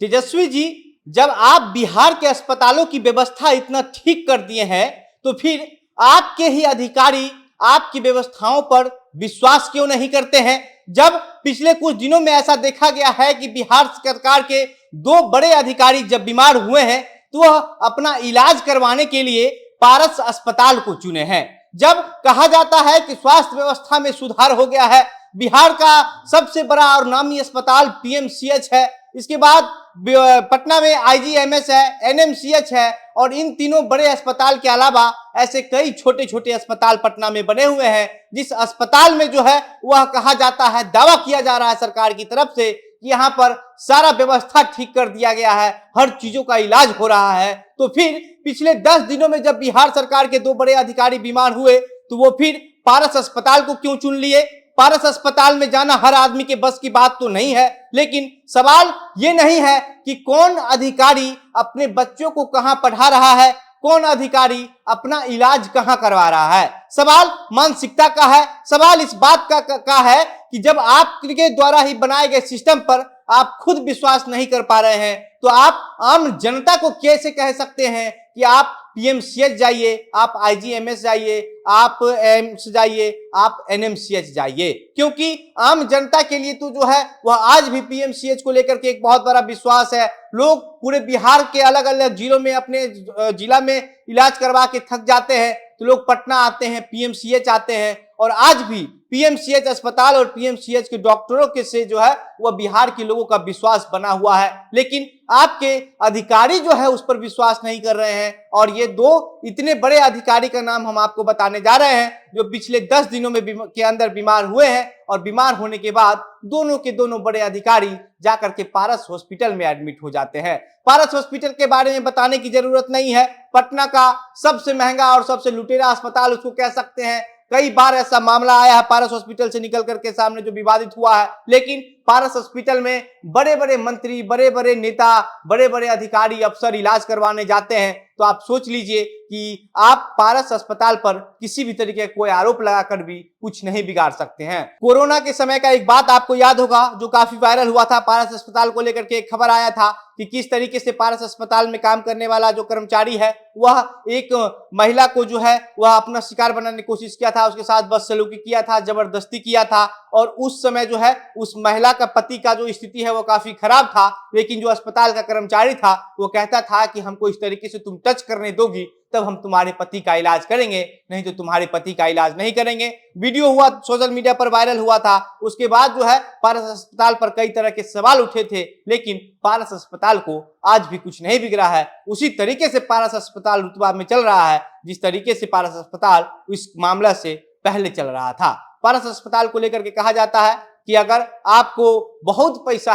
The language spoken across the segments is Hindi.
तेजस्वी जी, जब आप बिहार के अस्पतालों की व्यवस्था इतना ठीक कर दिए हैं तो फिर आपके ही अधिकारी आपकी व्यवस्थाओं पर विश्वास क्यों नहीं करते हैं? जब पिछले कुछ दिनों में ऐसा देखा गया है कि बिहार सरकार के दो बड़े अधिकारी जब बीमार हुए हैं तो वह अपना इलाज करवाने के लिए पारस अस्पताल को चुने हैं। जब कहा जाता है कि स्वास्थ्य व्यवस्था में सुधार हो गया है, बिहार का सबसे बड़ा और नामी अस्पताल पीएमसीएच है, इसके बाद पटना में आईजीएमएस है, एनएमसीएच है, और इन तीनों बड़े अस्पताल के अलावा ऐसे कई छोटे छोटे अस्पताल पटना में बने हुए हैं, जिस अस्पताल में जो है वह कहा जाता है, दावा किया जा रहा है सरकार की तरफ से कि यहाँ पर सारा व्यवस्था ठीक कर दिया गया है, हर चीजों का इलाज हो रहा है। तो फिर पिछले 10 दिनों में जब बिहार सरकार के दो बड़े अधिकारी बीमार हुए तो वो फिर पारस अस्पताल को क्यों चुन लिए? पारस अस्पताल में जाना हर आदमी के बस की बात तो नहीं है, लेकिन सवाल ये नहीं है कि कौन अधिकारी अपने बच्चों को कहां पढ़ा रहा है, कौन अधिकारी अपना इलाज कहां करवा रहा है। सवाल मानसिकता का है। सवाल इस बात का है कि जब आपके द्वारा ही बनाए गए सिस्टम पर आप खुद विश्वास नहीं कर पा रहे हैं तो आप आम जनता को कैसे कह सकते हैं कि आप पीएमसीएच जाइए, आप आईजीएमएस जाइए, आप एम्स जाइए, आप एनएमसीएच जाइए? क्योंकि आम जनता के लिए तो जो है वह आज भी पीएमसीएच को लेकर के एक बहुत बड़ा विश्वास है। लोग पूरे बिहार के अलग अलग जिलों में अपने जिला में इलाज करवा के थक जाते हैं तो लोग पटना आते हैं, पीएमसीएच आते हैं, और आज भी पीएमसीएच अस्पताल और पीएमसीएच के डॉक्टरों के से जो है वह बिहार के लोगों का विश्वास बना हुआ है। लेकिन आपके अधिकारी जो है उस पर विश्वास नहीं कर रहे हैं, और ये दो इतने बड़े अधिकारी का नाम हम आपको बताने जा रहे हैं जो पिछले 10 दिनों में के अंदर बीमार हुए हैं, और बीमार होने के बाद दोनों के दोनों बड़े अधिकारी जाकर के पारस हॉस्पिटल में एडमिट हो जाते हैं। पारस हॉस्पिटल के बारे में बताने की जरूरत नहीं है, पटना का सबसे महंगा और सबसे लुटेरा अस्पताल उसको कह सकते हैं। कई बार ऐसा मामला आया है पारस हॉस्पिटल से निकल करके सामने जो विवादित हुआ है, लेकिन पारस हॉस्पिटल में बड़े बड़े मंत्री, बड़े बड़े नेता, बड़े बड़े अधिकारी, अफसर इलाज करवाने जाते हैं। तो आप सोच लीजिए कि आप पारस अस्पताल पर किसी भी तरीके का कोई आरोप लगाकर भी कुछ नहीं बिगाड़ सकते हैं। कोरोना के समय का एक बात आपको याद होगा जो काफी वायरल हुआ था, पारस अस्पताल को लेकर के एक खबर आया था कि किस तरीके से पारस अस्पताल में काम करने वाला जो कर्मचारी है वह एक महिला को जो है वह अपना शिकार बनाने की कोशिश किया था, उसके साथ बदसलूकी किया था, जबरदस्ती किया था, और उस समय जो है उस महिला का पति का जो स्थिति है वो काफी खराब था। लेकिन जो अस्पताल का कर्मचारी था वो कहता था कि हमको इस तरीके से तुम टच करने दोगी तब हम तुम्हारे पति का इलाज करेंगे, नहीं तो तुम्हारे पति का इलाज नहीं करेंगे। वीडियो हुआ, सोशल मीडिया पर वायरल हुआ था। उसके बाद जो है पारस अस्पताल पर कई तरह के सवाल उठे थे, लेकिन पारस अस्पताल को आज भी कुछ नहीं बिगड़ा है। उसी तरीके से पारस अस्पताल रुतबा में चल रहा है जिस तरीके से पारस अस्पताल इस मामला से पहले चल रहा था। पारस अस्पताल को लेकर के कहा जाता है कि अगर आपको बहुत पैसा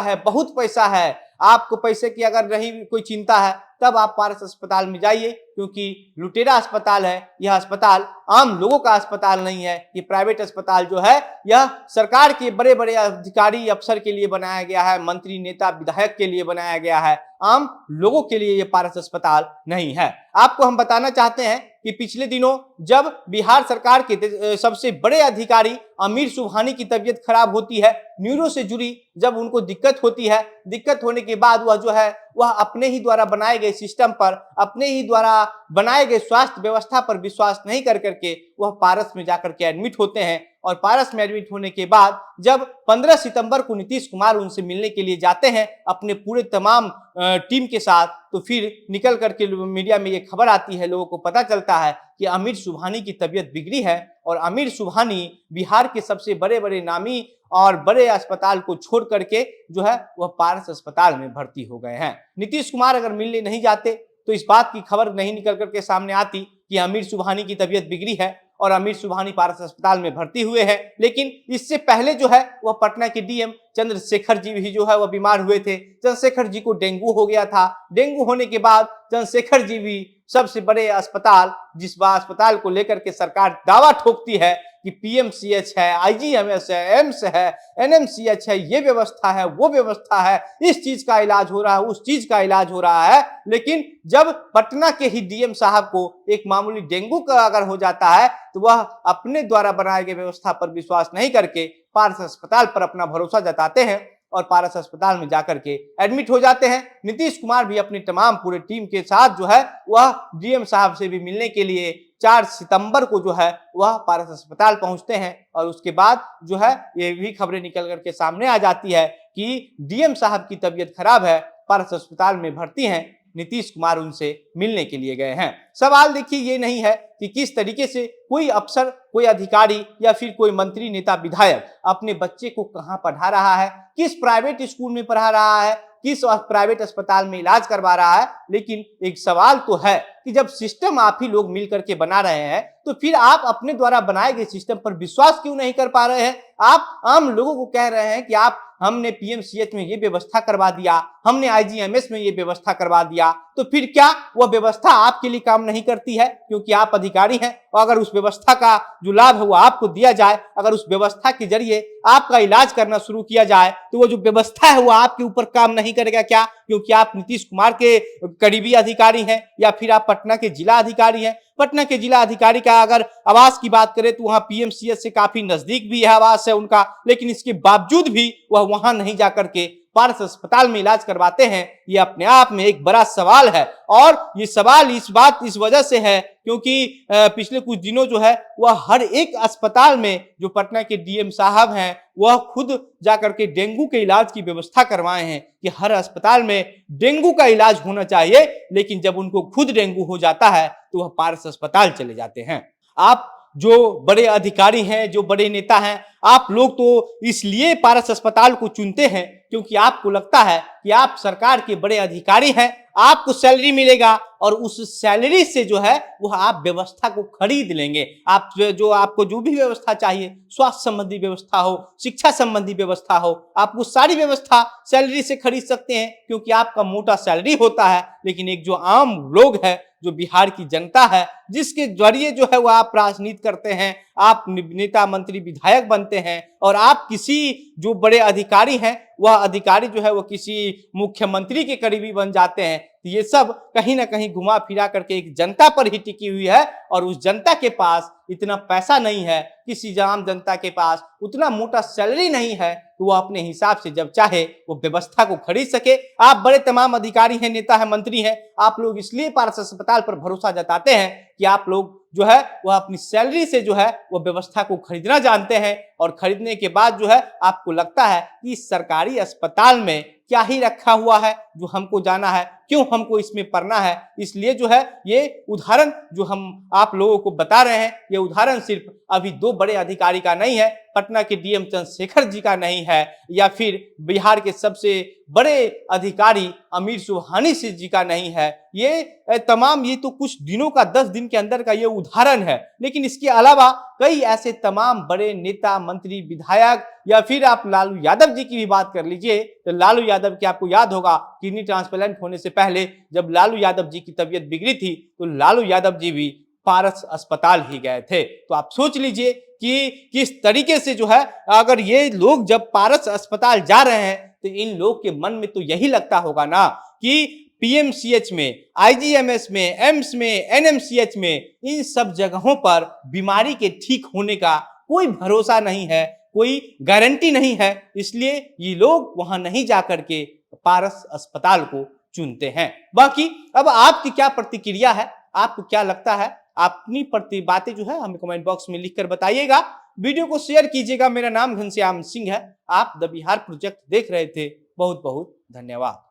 है, आपको पैसे की अगर नहीं कोई चिंता है तब आप पारस अस्पताल में जाइए, क्योंकि लुटेरा अस्पताल है। यह अस्पताल आम लोगों का अस्पताल नहीं है। ये प्राइवेट अस्पताल जो है यह सरकार के बड़े बड़े अधिकारी, अफसर के लिए बनाया गया है, मंत्री, नेता, विधायक के लिए बनाया गया है। आम लोगों के लिए यह पारस अस्पताल नहीं है। आपको हम बताना चाहते हैं कि पिछले दिनों जब बिहार सरकार के सबसे बड़े अधिकारी आमिर सुबहानी की तबीयत खराब होती है, न्यूरो से जुड़ी जब उनको दिक्कत होती है, दिक्कत होने के बाद वह जो है वह अपने ही द्वारा बनाए गए सिस्टम पर, अपने ही द्वारा बनाए गए स्वास्थ्य व्यवस्था पर विश्वास नहीं कर करके वह पारस में जाकर के एडमिट होते हैं। और पारस में एडमिट होने के बाद जब 15 सितंबर को नीतीश कुमार उनसे मिलने के लिए जाते हैं अपने पूरे तमाम टीम के साथ, तो फिर निकल करके मीडिया में ये खबर आती है, लोगों को पता चलता है कि आमिर सुबहानी की तबीयत बिगड़ी है, और आमिर सुबहानी बिहार के सबसे बड़े बड़े नामी और बड़े अस्पताल को छोड़ करके जो है वह पारस अस्पताल में भर्ती हो गए हैं। नीतीश कुमार अगर मिलने नहीं जाते तो इस बात की खबर नहीं निकल करके सामने आती कि आमिर सुबहानी की तबीयत बिगड़ी है और आमिर सुबहानी पारस अस्पताल में भर्ती हुए हैं। लेकिन इससे पहले जो है वह पटना के डीएम चंद्रशेखर जी भी जो है वह बीमार हुए थे। चंद्रशेखर जी को डेंगू हो गया था। डेंगू होने के बाद चंद्रशेखर जी भी सबसे बड़े अस्पताल, जिस अस्पताल को लेकर के सरकार दावा ठोकती है कि पीएमसीएच है, आईजीएमएस है, एम्स है, एनएमसीएच है, ये व्यवस्था है, वो व्यवस्था है, इस चीज का इलाज हो रहा है, उस चीज का इलाज हो रहा है, लेकिन जब पटना के ही डीएम साहब को एक मामूली डेंगू का अगर हो जाता है तो वह अपने द्वारा बनाए गए व्यवस्था पर विश्वास नहीं करके पारस अस्पताल पर अपना भरोसा जताते हैं। और पारस अस्पताल में जाकर के एडमिट हो जाते हैं। नीतीश कुमार भी अपनी तमाम पूरे टीम के साथ जो है वह डीएम साहब से भी मिलने के लिए 4 सितंबर को जो है वह पारस अस्पताल पहुंचते हैं और उसके बाद जो है ये भी खबरें निकल करके सामने आ जाती है कि डीएम साहब की तबीयत खराब है, पारस अस्पताल में भर्ती हैं, नीतीश कुमार उनसे मिलने के लिए गए हैं। सवाल देखिए ये नहीं है कि किस तरीके से कोई अफसर, कोई अधिकारी या फिर कोई मंत्री, नेता, विधायक अपने बच्चे को कहां पढ़ा रहा है, किस प्राइवेट स्कूल में पढ़ा रहा है, किस प्राइवेट अस्पताल में इलाज करवा रहा है। लेकिन एक सवाल तो है कि जब सिस्टम आप ही लोग मिल करके बना रहे हैं तो फिर आप अपने द्वारा बनाए गए सिस्टम पर विश्वास क्यों नहीं कर पा रहे हैं। आप आम लोगों को कह रहे हैं कि हमने पीएमसीएच में ये व्यवस्था करवा दिया, हमने आईजीएमएस में ये व्यवस्था करवा दिया, तो फिर क्या वह व्यवस्था आपके लिए काम नहीं करती है? क्योंकि आप अधिकारी हैं और अगर उस व्यवस्था का जो लाभ है वो आपको दिया जाए, अगर उस व्यवस्था के जरिए आपका इलाज करना शुरू किया जाए तो वो जो व्यवस्था है वो आपके ऊपर काम नहीं करेगा क्या? क्योंकि आप नीतीश कुमार के करीबी अधिकारी हैं या फिर आप पटना के जिला अधिकारी हैं। पटना के जिला अधिकारी का अगर आवास की बात करें तो वहां पीएमसीएच से काफी नजदीक भी है आवास है उनका, लेकिन इसके बावजूद भी वह वहां नहीं जाकर के पारस अस्पताल में इलाज करवाते हैं। ये अपने आप में एक बड़ा सवाल है और ये सवाल इस वजह से है क्योंकि पिछले कुछ दिनों जो है वह हर एक अस्पताल में जो पटना के डीएम साहब हैं वह खुद जाकर के डेंगू के इलाज की व्यवस्था करवाए हैं कि हर अस्पताल में डेंगू का इलाज होना चाहिए, लेकिन जब उनको खुद डेंगू हो जाता है तो वह पारस अस्पताल चले जाते हैं। आप जो बड़े अधिकारी हैं, जो बड़े नेता हैं, आप लोग तो इसलिए पारस अस्पताल को चुनते हैं क्योंकि आपको लगता है कि आप सरकार के बड़े अधिकारी हैं, आपको सैलरी मिलेगा और उस सैलरी से जो है वह आप व्यवस्था को खरीद लेंगे। आप जो आपको जो भी व्यवस्था चाहिए, स्वास्थ्य संबंधी व्यवस्था हो, शिक्षा संबंधी व्यवस्था हो, आप वो सारी व्यवस्था सैलरी से खरीद सकते हैं क्योंकि आपका मोटा सैलरी होता है। लेकिन एक जो आम लोग है, जो बिहार की जनता है, जिसके जरिए जो है वह आप राजनीति करते हैं, आप नेता, मंत्री, विधायक बनते हैं और आप किसी जो बड़े अधिकारी हैं वह अधिकारी जो है वो किसी मुख्यमंत्री के करीबी बन जाते हैं। तो ये सब कहीं ना कहीं घुमा फिरा करके एक जनता पर ही टिकी हुई है और उस जनता के पास इतना पैसा नहीं है, किसी आम जनता के पास उतना मोटा सैलरी नहीं है तो वो अपने हिसाब से जब चाहे वो व्यवस्था को खरीद सके। आप बड़े तमाम अधिकारी हैं, नेता हैं, मंत्री हैं, आप लोग इसलिए पारस अस्पताल पर भरोसा जताते हैं कि आप लोग जो है वह अपनी सैलरी से जो है वो व्यवस्था को खरीदना जानते हैं और खरीदने के बाद जो है आपको लगता है कि सरकारी अस्पताल में क्या ही रखा हुआ है जो हमको जाना है, क्यों हमको इसमें पढ़ना है। इसलिए जो है ये उदाहरण जो हम आप लोगों को बता रहे हैं, ये उदाहरण सिर्फ अभी 2 बड़े अधिकारी का नहीं है, पटना के डीएम चंद्रशेखर जी का नहीं है या फिर बिहार के सबसे बड़े अधिकारी अमीर सुबहानी सिंह जी का नहीं है। ये तमाम ये तो कुछ दिनों का 10 दिन के अंदर का ये उदाहरण है, लेकिन इसके अलावा कई ऐसे तमाम बड़े नेता, मंत्री, विधायक या फिर आप लालू यादव जी की भी बात कर लीजिए तो लालू यादव की आपको याद होगा किडनी ट्रांसप्लांट होने से पहले जब लालू यादव जी की तबीयत बिगड़ी थी तो लालू यादव जी भी पारस अस्पताल ही गए थे। तो आप सोच लीजिए कि किस तरीके से जो है अगर ये लोग जब पारस अस्पताल जा रहे हैं तो इन लोग के मन में तो यही लगता होगा ना कि पीएमसीएच में, आईजीएमएस में, एम्स में, एनएमसीएच में, इन सब जगहों पर बीमारी के ठीक होने का कोई भरोसा नहीं है, कोई गारंटी नहीं है, इसलिए ये लोग वहां नहीं जाकर के पारस अस्पताल को चुनते हैं। बाकी अब आपकी क्या प्रतिक्रिया है, आपको क्या लगता है, अपनी बातें जो है हमें कमेंट बॉक्स में लिखकर बताइएगा। वीडियो को शेयर कीजिएगा। मेरा नाम घनश्याम सिंह है, आप द बिहार प्रोजेक्ट देख रहे थे। बहुत बहुत धन्यवाद।